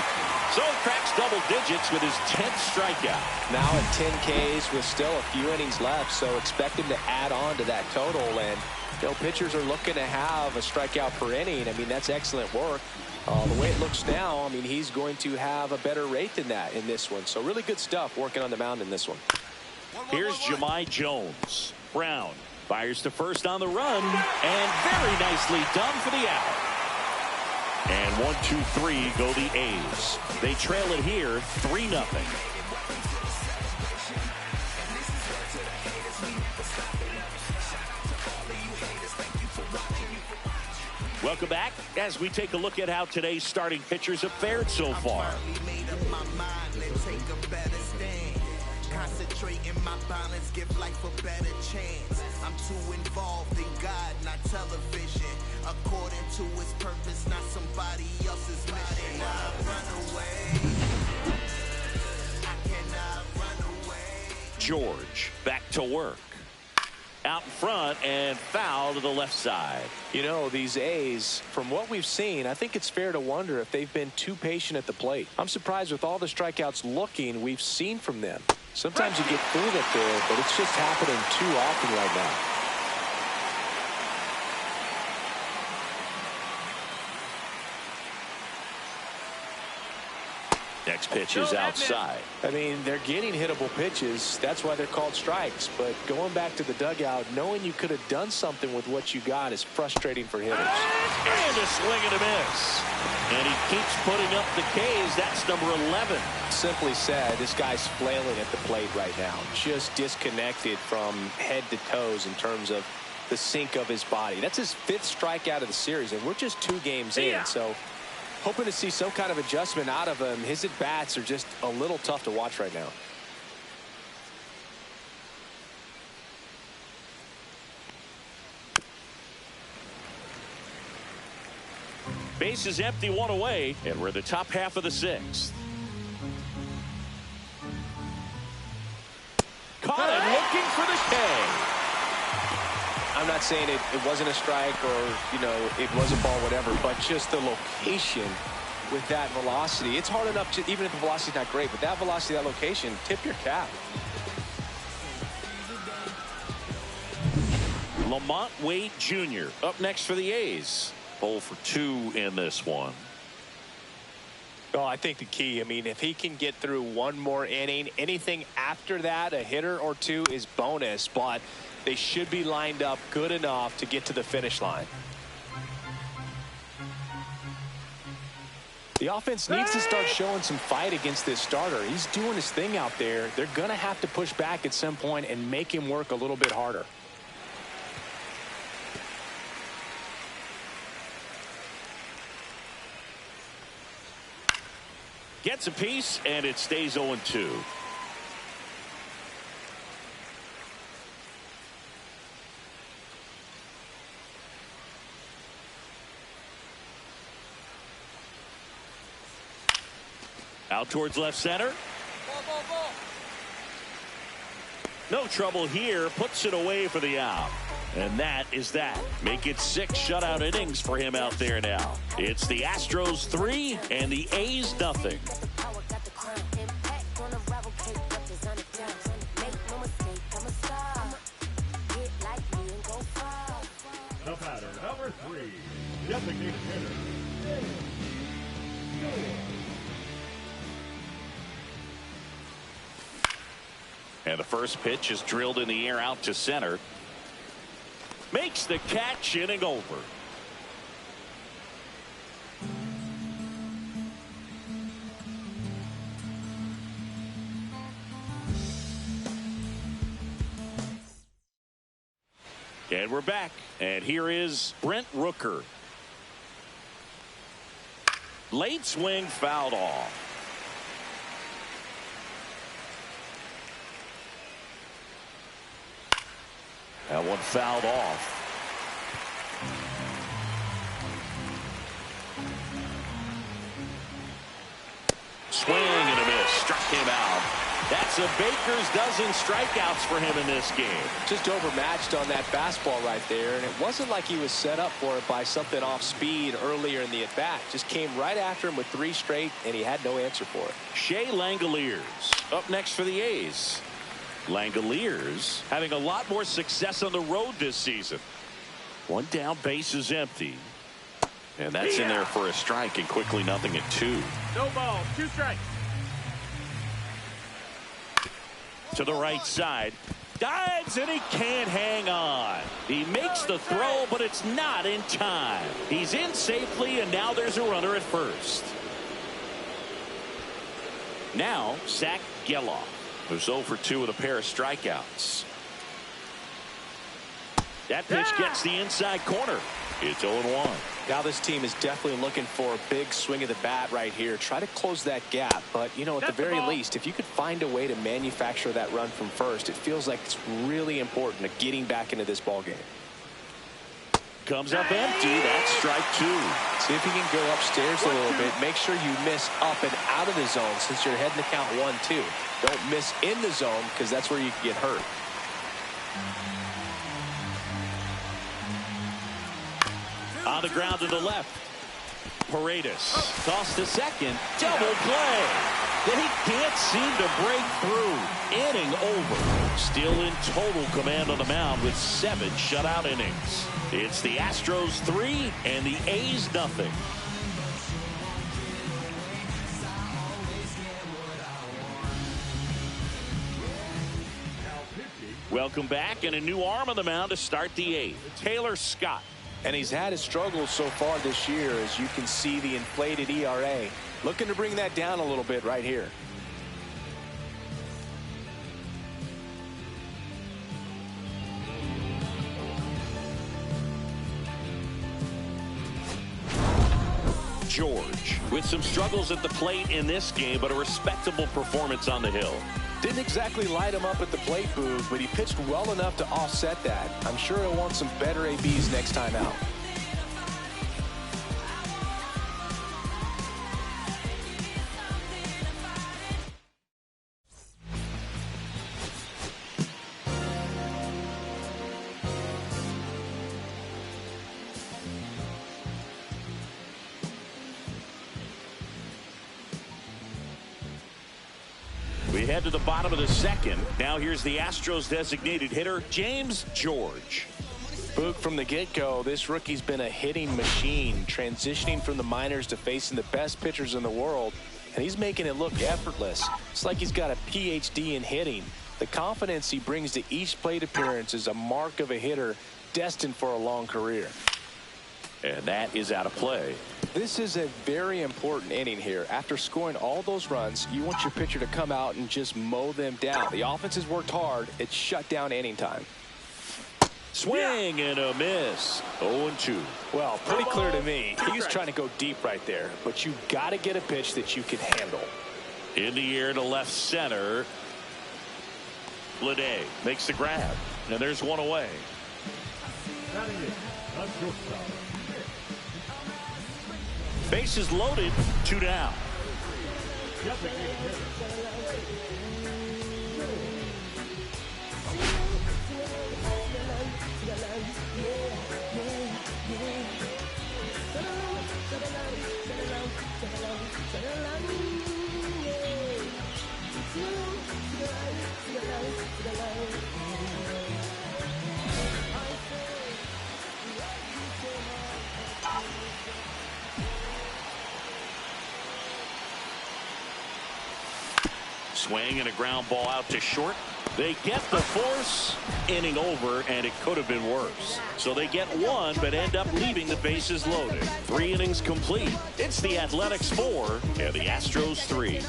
So he cracks double digits with his 10th strikeout. Now at 10 Ks with still a few innings left, so expect him to add on to that total. And, you know, pitchers are looking to have a strikeout per inning. I mean, that's excellent work. The way it looks now, I mean, he's going to have a better rate than that in this one. So really good stuff working on the mound in this one. Here's Jahmai Jones. Brown fires to first on the run, and very nicely done for the out. And 1-2-3 go the A's. They trail it here 3-0. Welcome back as we take a look at how today's starting pitchers have fared so far. Concentrating my balance, give life a better chance. I'm too involved in God, not television. According to his purpose, not somebody else's mission. I run away. I cannot run away. George back to work. Out in front and foul to the left side. You know, these A's, from what we've seen, I think it's fair to wonder if they've been too patient at the plate. I'm surprised with all the strikeouts we've seen from them. Sometimes you get fooled up there, but it's just happening too often right now. Next pitch is outside. I mean, they're getting hittable pitches. That's why they're called strikes. But going back to the dugout, knowing you could have done something with what you got is frustrating for hitters. And a swing and a miss. And he keeps putting up the Ks. That's number 11. Simply said, this guy's flailing at the plate right now. Just disconnected from head to toes in terms of the sink of his body. That's his 5th strikeout of the series, and we're just 2 games in. So hoping to see some kind of adjustment out of him. His at-bats are just a little tough to watch right now. Base is empty, 1 away, and we're in the top half of the 6th. Caught it, looking for the K. I'm not saying it wasn't a strike or, you know, it was a ball, whatever, but just the location with that velocity. It's hard enough to, even if the velocity's not great, but that velocity, that location, tip your cap. Lamont Wade Jr. up next for the A's. 0 for 2 in this one. Oh, I think the key, I mean, if he can get through one more inning, anything after that, a hitter or two is bonus, but they should be lined up good enough to get to the finish line. The offense needs to start showing some fight against this starter. He's doing his thing out there. They're going to have to push back at some point and make him work a little bit harder. Gets a piece, and it stays 0-2. Out towards left center. No trouble here. Puts it away for the out. And that is that. Make it 6 shutout innings for him out there now. It's the Astros 3 and the A's nothing. The batter, number 3, designated hitter. And the first pitch is drilled in the air out to center. Makes the catch, inning over. And we're back. And here is Brent Rooker. Late swing, fouled off. That one fouled off. Swing and a miss. Struck him out. That's a baker's dozen strikeouts for him in this game. Just overmatched on that fastball right there, and it wasn't like he was set up for it by something off speed earlier in the at-bat. Just came right after him with 3 straight, and he had no answer for it. Shea Langoliers up next for the A's. Langoliers having a lot more success on the road this season. 1 down, base is empty. And that's in there for a strike, and quickly nothing at 2. No ball, 2 strikes. To the right side. Dives, and he can't hang on. He makes the throw, but it's not in time. He's in safely, and now there's a runner at first. Now, Zach Geloff, who's 0 for 2 with a pair of strikeouts. That pitch gets the inside corner. It's 0-1. Now this team is definitely looking for a big swing of the bat right here. Try to close that gap. But, you know, at the very least, if you could find a way to manufacture that run from first, it feels like it's really important to getting back into this ball game. Comes up empty. That's strike 2. See if you can go upstairs a little bit. Make sure you miss up and out of the zone since you're heading to count 1-2. Don't miss in the zone because that's where you can get hurt. On the ground to the left. Paredes tossed to second. Double play. Then he can't seem to break through. Inning over. Still in total command on the mound with 7 shutout innings. It's the Astros 3 and the A's nothing. Welcome back, and a new arm on the mound to start the 8th. Taylor Scott. And he's had his struggles so far this year, as you can see the inflated ERA. Looking to bring that down a little bit right here. George with some struggles at the plate in this game, but a respectable performance on the hill. Didn't exactly light him up at the plate, Boog, but he pitched well enough to offset that. I'm sure he'll want some better ABs next time out. We head to the bottom of the 2nd. Now here's the Astros designated hitter, James George. Boog, from the get-go, this rookie's been a hitting machine, transitioning from the minors to facing the best pitchers in the world, and he's making it look effortless. It's like he's got a PhD in hitting. The confidence he brings to each plate appearance is a mark of a hitter destined for a long career. And that is out of play. This is a very important inning here. After scoring all those runs, you want your pitcher to come out and just mow them down. The offense has worked hard. It's shut down inning time. Swing and a miss. 0-2. Well, pretty clear to me. He was trying to go deep right there, but you got to get a pitch that you can handle. In the air to left center. Lede makes the grab, and there's one away. Bases loaded, 2 down. Swing and a ground ball out to short. They get the force. Inning over, and it could have been worse. So they get 1, but end up leaving the bases loaded. 3 innings complete. It's the Athletics 4 and the Astros 3.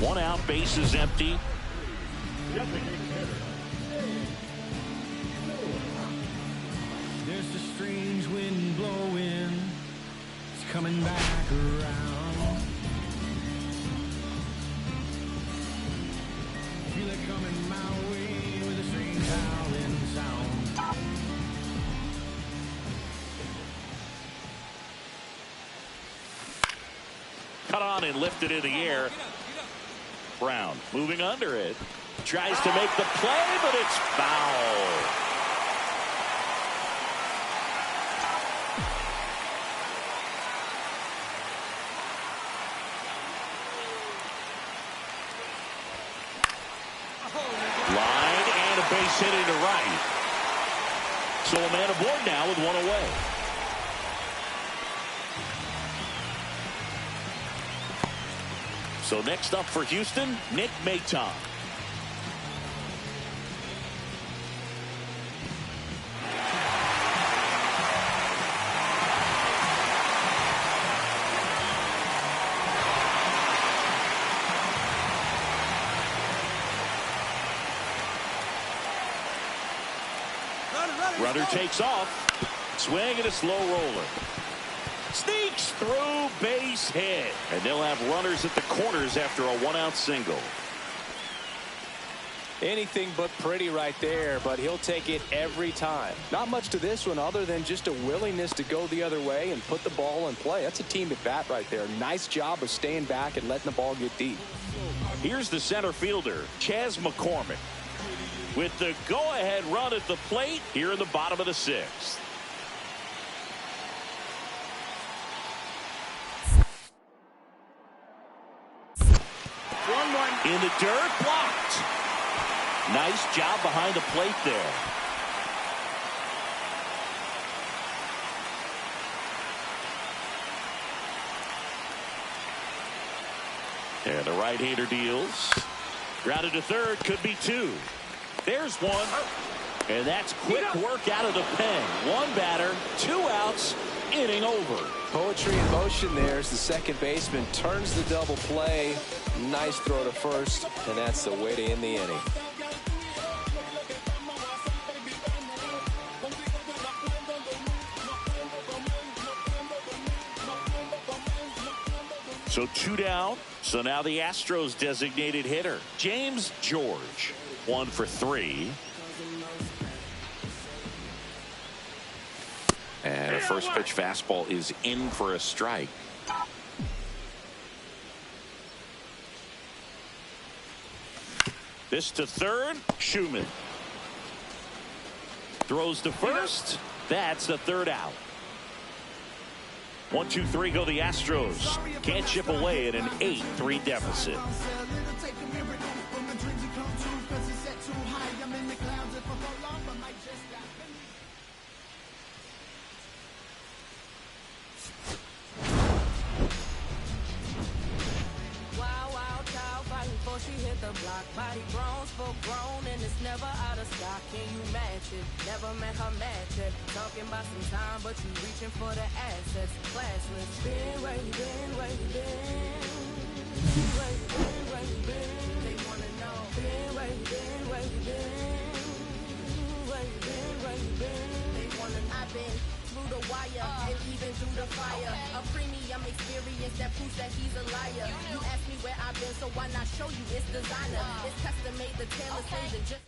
1 out, bases empty. There's a strange wind blowing, it's coming back around. Feel it coming my way with a strange howling sound. cut on and lifted in the air. Brown moving under it. Tries to make the play, but it's foul. Line and a base hit into right. So a man aboard now with one away. So next up for Houston, Nick Maton. Runner takes off. Swing and a slow roller. Sneaks through, base hit. And they'll have runners at the corners after a one-out single. Anything but pretty right there, but he'll take it every time. Not much to this one other than just a willingness to go the other way and put the ball in play. That's a team at bat right there. Nice job of staying back and letting the ball get deep. Here's the center fielder, Chas McCormick, with the go-ahead run at the plate here in the bottom of the sixth. In the dirt, blocked. Nice job behind the plate there. And the right-hander deals. Grounded to third, could be two. There's one. And that's quick work out of the pen. One batter, 2 outs, inning over. Poetry in motion there as the second baseman turns the double play. Nice throw to first, and that's the way to end the inning. So 2 down. So now the Astros designated hitter, James George, 1 for 3. And a first pitch fastball is in for a strike. This to third, Schumann. Throws to first. That's the third out. 1, 2, 3 go the Astros. Can't chip away at an 8-3 deficit. She hit the block, body bronze, full grown, and it's never out of stock. Can you match it? Never met her match it. Talking about some time, but you reaching for the assets. Classless. Been where you been, where you been? Where you been, where you been? They wanna know. Been where you been, where you been? Where you been, where you been? They wanna know. I've been through the wire and even through the fire. A premium experience that proves that he's a liar. You ask me where I've been, so why not show you? It's designer. It's custom made, the tailor and just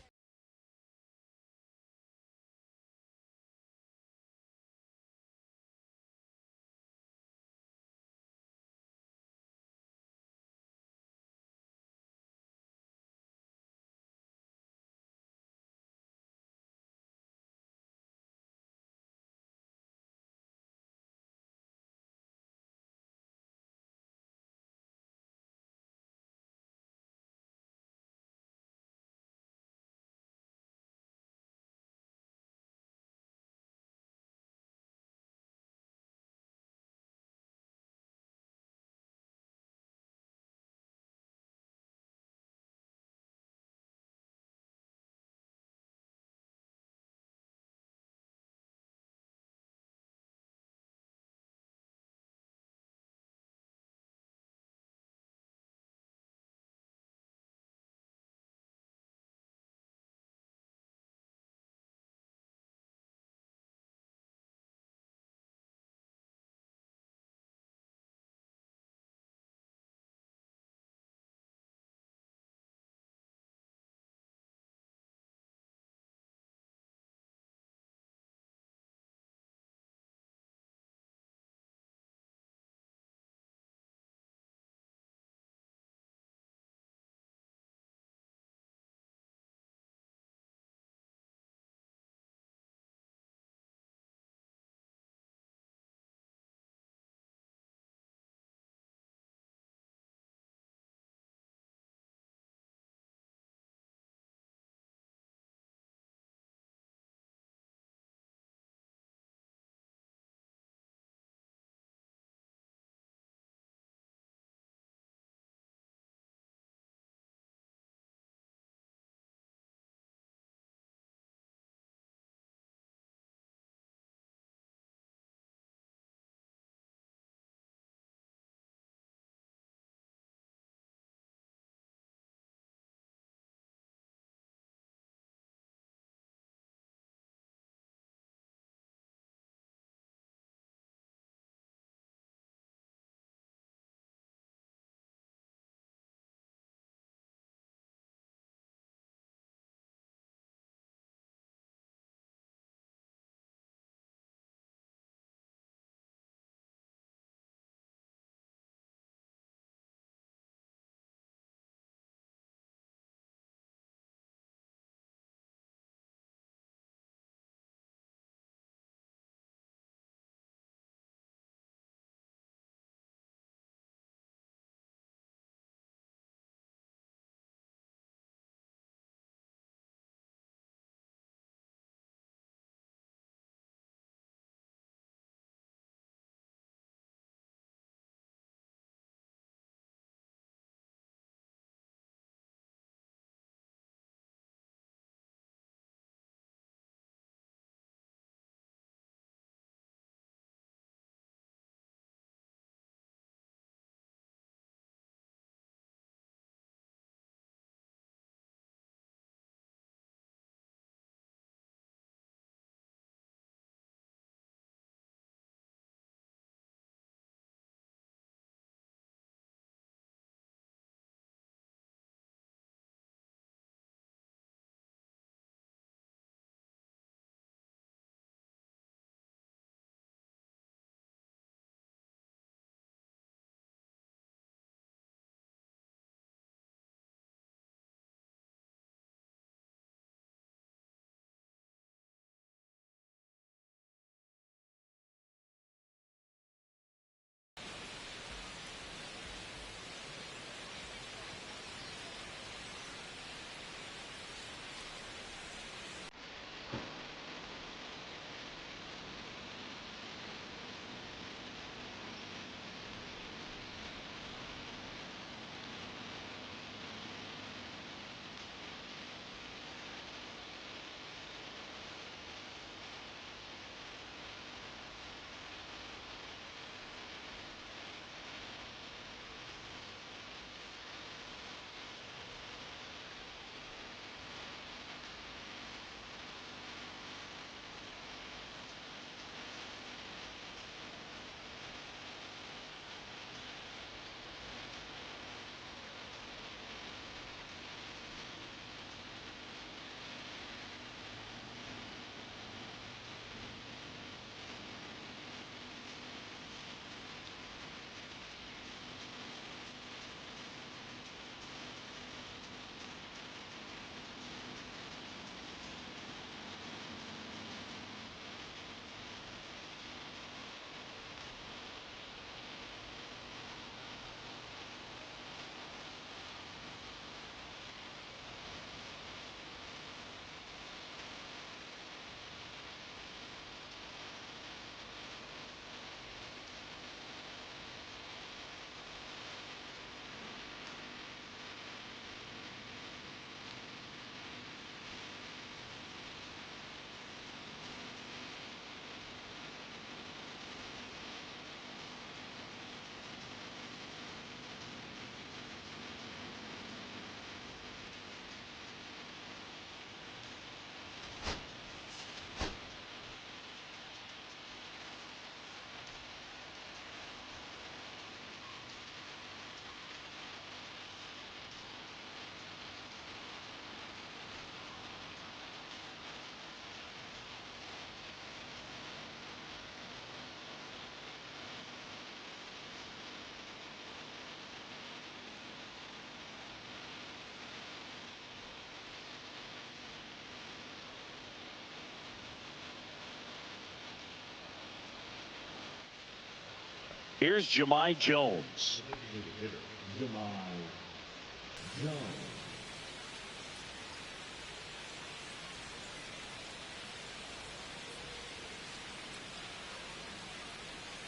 Here's Jahmai Jones.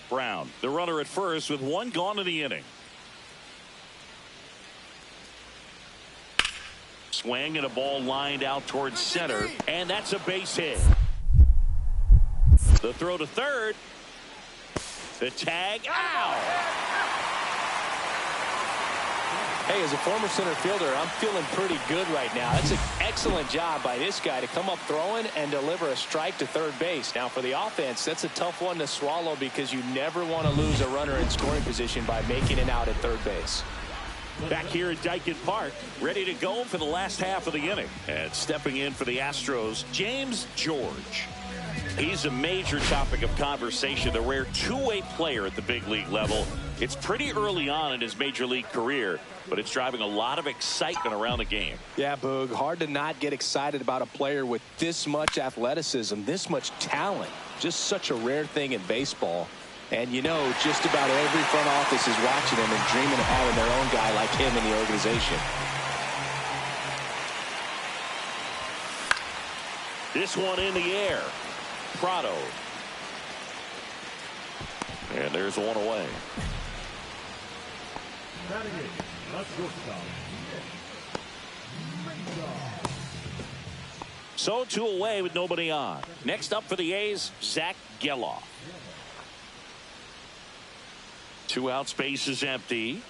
Brown, the runner at first with one gone in the inning. Swing and a ball lined out towards center, and that's a base hit. The throw to third. The tag out. Hey, as a former center fielder, I'm feeling pretty good right now. That's an excellent job by this guy to come up throwing and deliver a strike to third base. Now, for the offense, that's a tough one to swallow because you never want to lose a runner in scoring position by making it out at third base. Back here at Daikin Park, ready to go for the last half of the inning. And stepping in for the Astros, James George. He's a major topic of conversation, the rare two-way player at the big league level. It's pretty early on in his major league career, but it's driving a lot of excitement around the game. Yeah, Boog, hard to not get excited about a player with this much athleticism, this much talent. Just such a rare thing in baseball. And you know, just about every front office is watching him and dreaming of having their own guy like him in the organization. This one in the air. Prado. And there's one away. So 2 away with nobody on. Next up for the A's, Zach Geloff. 2 out, space is empty.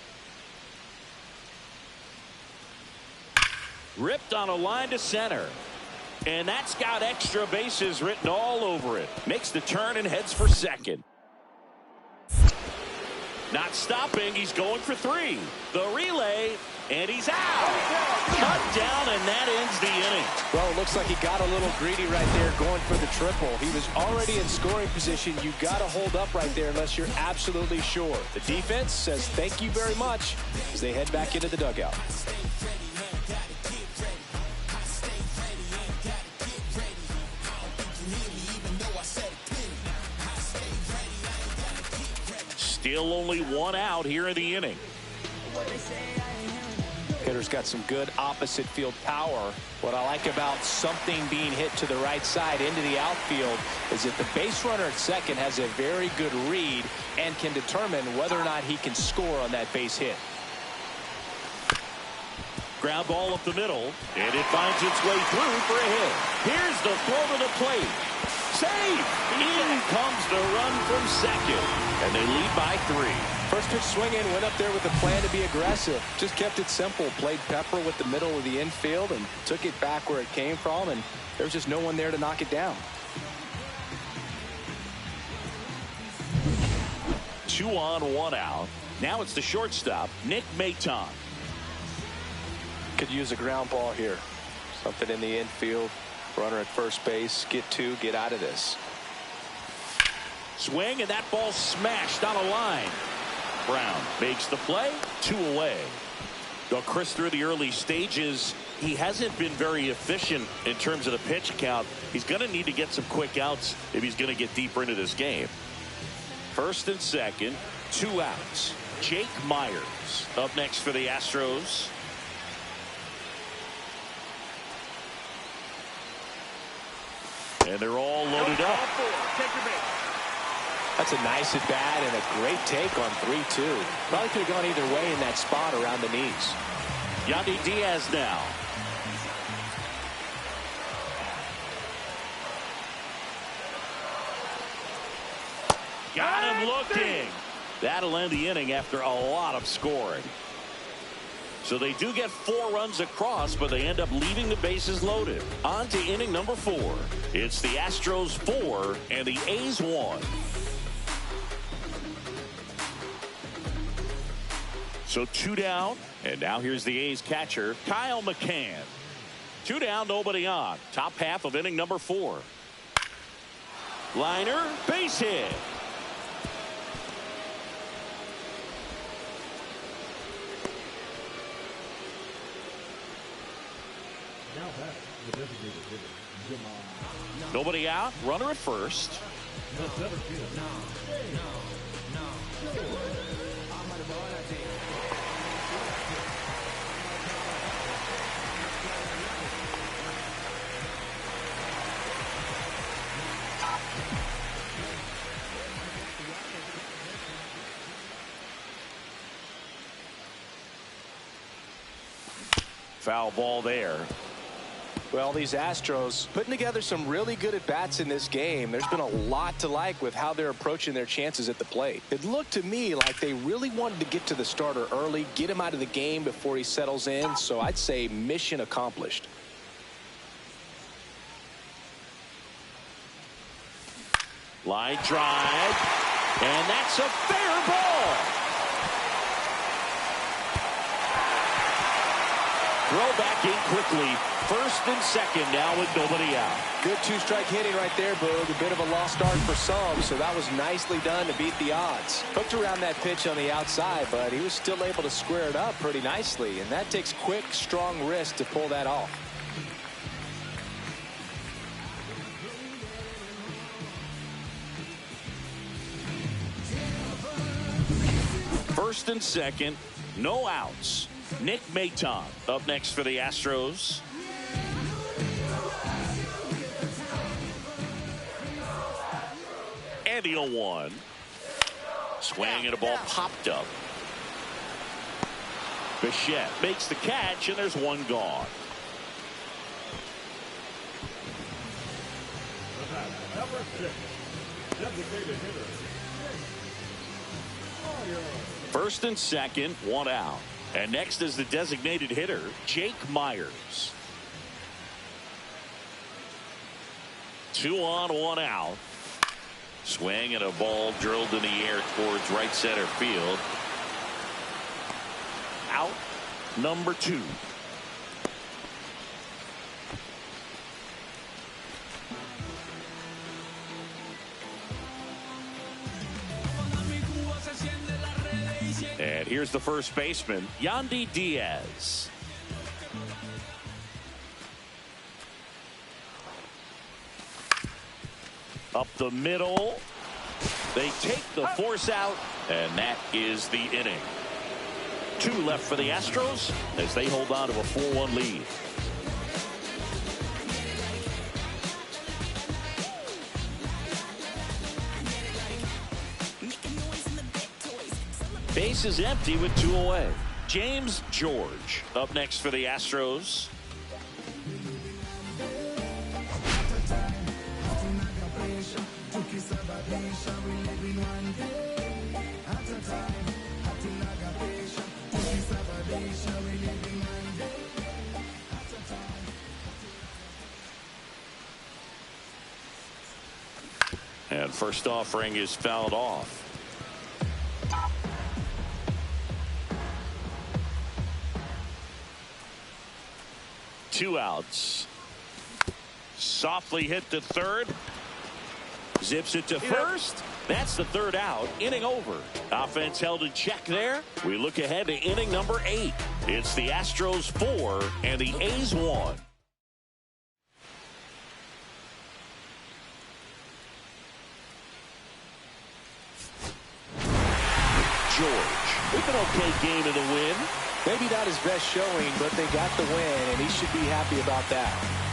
Ripped on a line to center. And that's got extra bases written all over it. Makes the turn and heads for second. Not stopping. He's going for 3. The relay. And he's out. Cut down, and that ends the inning. Well, it looks like he got a little greedy right there going for the triple. He was already in scoring position. You got to hold up right there unless you're absolutely sure. The defense says thank you very much as they head back into the dugout. Still only 1 out here in the inning. Hitter's got some good opposite field power. What I like about something being hit to the right side into the outfield is that the base runner at second has a very good read and can determine whether or not he can score on that base hit. Ground ball up the middle, and it finds its way through for a hit. Here's the throw to the plate. Save! In comes the run from second, and they lead by 3. First pitch swinging, went up there with a plan to be aggressive. Just kept it simple. Played pepper with the middle of the infield and took it back where it came from, and there was just no one there to knock it down. 2 on, 1 out. Now it's the shortstop, Nick Maton. Could use a ground ball here. Something in the infield. Runner at first base. Get 2, get out of this. Swing, and that ball smashed on a line. Brown makes the play. 2 away. Though Chris, through the early stages, he hasn't been very efficient in terms of the pitch count. He's going to need to get some quick outs if he's going to get deeper into this game. First and second, 2 outs. Jake Myers up next for the Astros. And they're all loaded up. That's a nice at bat and a great take on 3-2. Probably could have gone either way in that spot around the knees. Yandy Diaz now. Got him looking. That'll end the inning after a lot of scoring. So they do get 4 runs across, but they end up leaving the bases loaded. On to inning number 4. It's the Astros 4 and the A's 1. So 2 down, and now here's the A's catcher, Kyle McCann. 2 down, nobody on. Top half of inning number 4. Liner, base hit. Nobody out, runner at first. Foul ball there. Well, these Astros putting together some really good at-bats in this game. There's been a lot to like with how they're approaching their chances at the plate. It looked to me like they really wanted to get to the starter early, get him out of the game before he settles in. So I'd say mission accomplished. Line drive, and that's a fair ball. Throw back in quickly. First and second now with nobody out. Good two-strike hitting right there, Boog. A bit of a lost start for some, so that was nicely done to beat the odds. Hooked around that pitch on the outside, but he was still able to square it up pretty nicely, and that takes quick, strong wrist to pull that off. First and second, no outs. Nick Maton up next for the Astros. And the 0-1. Swing and a ball popped up. Bichette makes the catch, and there's one gone. Number 6, designated hitter. First and second, one out. And next is the designated hitter, Jake Myers. 2 on, 1 out. Swing and a ball drilled in the air towards right center field. Out number 2. And here's the first baseman, Yandy Diaz. Up the middle. They take the force out, and that is the inning. 2 left for the Astros as they hold on to a 4-1 lead. Base is empty with 2 away. James George up next for the Astros. And first offering is fouled off. Two outs. Softly hit to third. Zips it to first. That's the 3rd out. Inning over. Offense held in check there. We look ahead to inning number 8. It's the Astros 4 and the A's 1. George with an okay game in the win. Maybe not his best showing, but they got the win, and he should be happy about that.